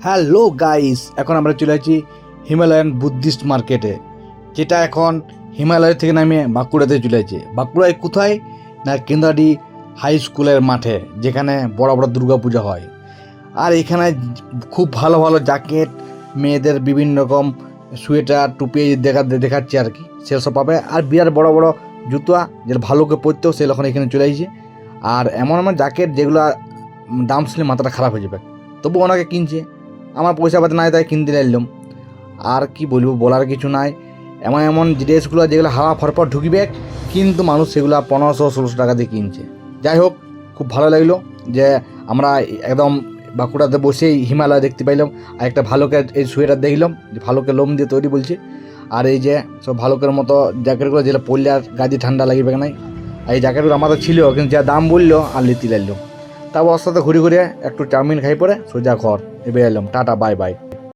Hello guys, এখন আমরা চলে আছি হিমালয়ান বুদ্ধিস্ট মার্কেটে, যেটা এখন হিমালয় থেকে নামে বাঁকুড়াতে চলে আছে। বাঁকুড়ায় কোথায় না, কেন্দ্রাডি হাই স্কুলের মাঠে, যেখানে বড় বড় দুর্গা পূজা হয়। আর এখানে খুব ভালো ভালো জ্যাকেট, মেয়েদের বিভিন্ন রকম সোয়েটার, টুপি দেখাচ্ছে আর কি, সেসব পাবে। আর বিরাট বড় বড় জুতা, যেটা ভালোকে পরতেও সে এখন এখানে চলে আসছে। আর এমন এমন জ্যাকেট যেগুলো দাম শুনলে মাথাটা খারাপ হয়ে যাবে, তবু ওনাকে কিনছে। আমার পয়সা পাতি নাই, তাই কিনতে নিলাম। আর কি বলবো, বলার কিছু নাই। এমন এমন ড্রেসগুলো যেগুলো হাওয়া ফরফর ঢুকবে, কিন্তু মানুষ সেগুলো 1500-1600 টাকা দিয়ে কিনছে। যাই হোক, খুব ভালো লাগলো যে আমরা একদম বাঁকুড়াতে বসেই হিমালয় দেখতে পাইলাম। আর একটা ভালুকের এই সোয়েটার দেখলাম, যে ভালুকের লোম দিয়ে তৈরি বলছে। আর এই যে সব ভালুকের মতো জ্যাকেটগুলো, যেগুলো পরলে আর গাদি ঠান্ডা লাগবে নাই। আর এই জ্যাকেটগুলো আমাদের ছিল, কিন্তু যা দাম বললো আর লিতি লাগলো। তারপর ওর সাথে ঘুরে ঘুরে একটু চাউমিন খাই পরে সোজা ঘর এবার এলাম। Tata, bye bye.